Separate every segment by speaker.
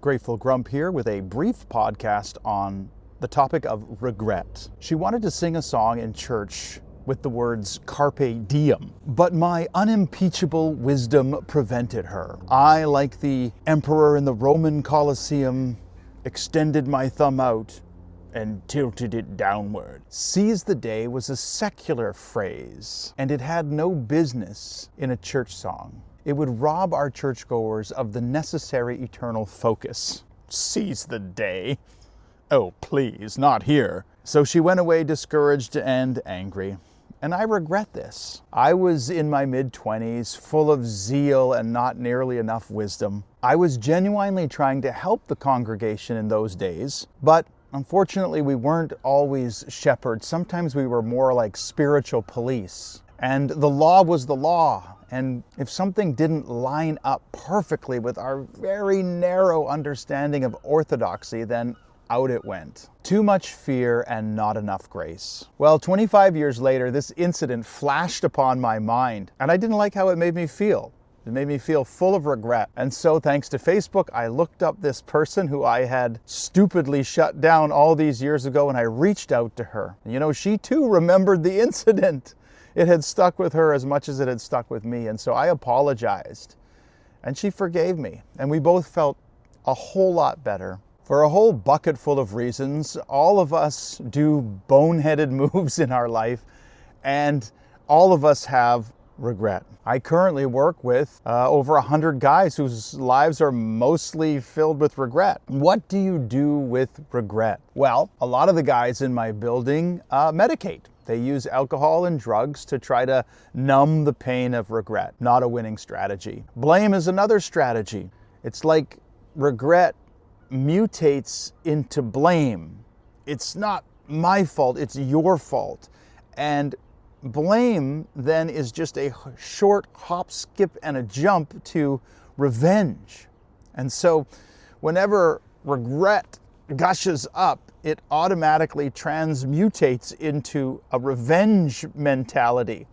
Speaker 1: Grateful Grump here with a brief podcast on the topic of regret. She wanted to sing a song in church with the words Carpe Diem, but my unimpeachable wisdom prevented her. I, like the emperor in the Roman Colosseum, extended my thumb out and tilted it downward. Seize the day was a secular phrase, and it had no business in a church song. It would rob our churchgoers of the necessary eternal focus. Seize the day? Oh, please, not here. So she went away discouraged and angry. And I regret this. I was in my mid-20s, full of zeal and not nearly enough wisdom. I was genuinely trying to help the congregation in those days, but unfortunately we weren't always shepherds. Sometimes we were more like spiritual police. And the law was the law. And if something didn't line up perfectly with our very narrow understanding of orthodoxy, then out it went. Too much fear and not enough grace. Well, 25 years later, this incident flashed upon my mind, and I didn't like how it made me feel. It made me feel full of regret. And so, thanks to Facebook, I looked up this person who I had stupidly shut down all these years ago, and I reached out to her. And you know, she too remembered the incident. It had stuck with her as much as it had stuck with me. And so I apologized, and she forgave me. And we both felt a whole lot better. For a whole bucket full of reasons, all of us do boneheaded moves in our life, and all of us have regret. I currently work with over 100 guys whose lives are mostly filled with regret. What do you do with regret? Well, a lot of the guys in my building medicate. They use alcohol and drugs to try to numb the pain of regret. Not a winning strategy. Blame is another strategy. It's like regret mutates into blame. It's not my fault, it's your fault. And blame then is just a short hop, skip, and a jump to revenge. And so whenever regret gushes up, it automatically transmutates into a revenge mentality.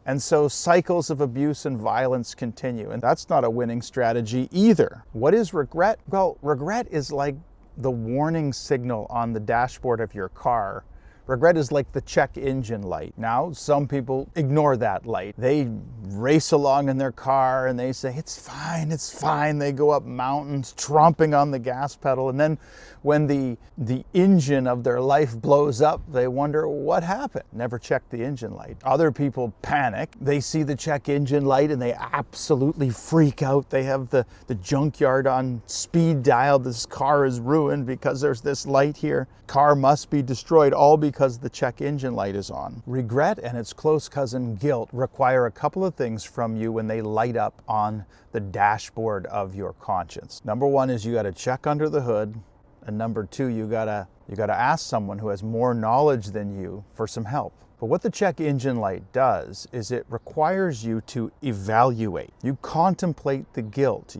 Speaker 1: And so cycles of abuse and violence continue. And that's not a winning strategy either. What is regret? Well, regret is like the warning signal on the dashboard of your car. Regret is like the check engine light. Now, some people ignore that light. They race along in their car and they say, it's fine, it's fine. They go up mountains, tromping on the gas pedal. And then when the engine of their life blows up, they wonder what happened. Never check the engine light. Other people panic. They see the check engine light and they absolutely freak out. They have the junkyard on speed dial. This car is ruined because there's this light here. Car must be destroyed, all because the check engine light is on. Regret and its close cousin guilt require a couple of things from you when they light up on the dashboard of your conscience. Number one is you got to check under the hood, and number two, you gotta ask someone who has more knowledge than you for some help. But what the check engine light does is it requires you to evaluate. You contemplate the guilt.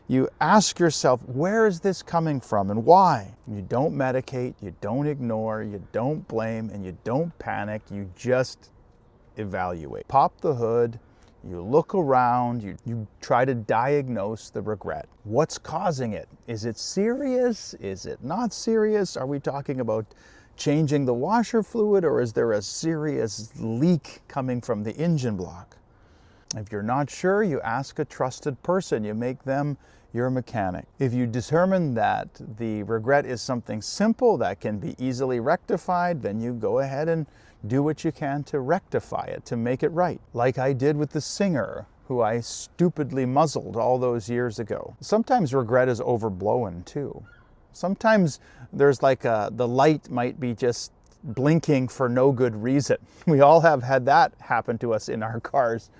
Speaker 1: You ask yourself, where is this coming from and why? You don't medicate, you don't ignore, you don't blame, and you don't panic. You just evaluate. Pop the hood, you look around, you try to diagnose the regret. What's causing it? Is it serious? Is it not serious? Are we talking about changing the washer fluid, or is there a serious leak coming from the engine block? If you're not sure, you ask a trusted person. You make them your mechanic. If you determine that the regret is something simple that can be easily rectified, then you go ahead and do what you can to rectify it, to make it right. Like I did with the singer who I stupidly muzzled all those years ago. Sometimes regret is overblown too. Sometimes there's like the light might be just blinking for no good reason. We all have had that happen to us in our cars.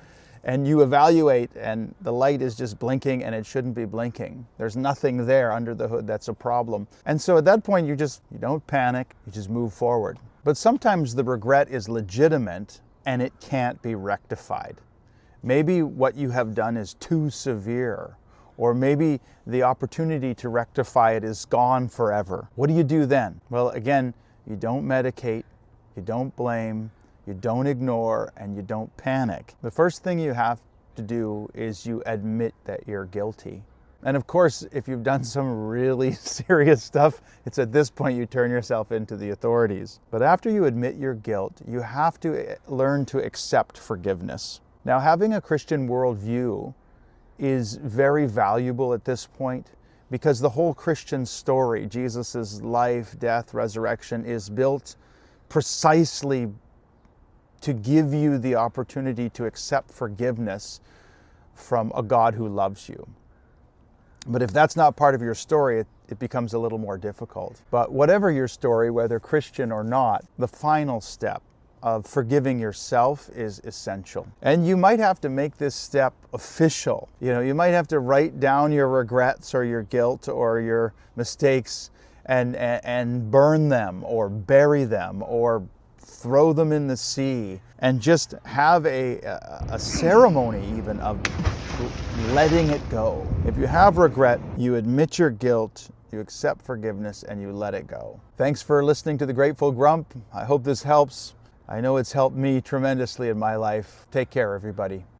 Speaker 1: And you evaluate and the light is just blinking and it shouldn't be blinking. There's nothing there under the hood that's a problem. And so at that point you don't panic, you just move forward. But sometimes the regret is legitimate and it can't be rectified. Maybe what you have done is too severe, or maybe the opportunity to rectify it is gone forever. What do you do then? Well, again, you don't medicate, you don't blame, you don't ignore, and you don't panic. The first thing you have to do is you admit that you're guilty. And of course, if you've done some really serious stuff, it's at this point you turn yourself into the authorities. But after you admit your guilt, you have to learn to accept forgiveness. Now, having a Christian worldview is very valuable at this point because the whole Christian story, Jesus' life, death, resurrection, is built precisely to give you the opportunity to accept forgiveness from a God who loves you. But if that's not part of your story, it becomes a little more difficult. But whatever your story, whether Christian or not, the final step of forgiving yourself is essential. And you might have to make this step official. You might have to write down your regrets or your guilt or your mistakes and burn them or bury them or throw them in the sea, and just have a ceremony even of letting it go. If you have regret, you admit your guilt, you accept forgiveness, and you let it go. Thanks for listening to The Grateful Grump. I hope this helps. I know it's helped me tremendously in my life. Take care, everybody.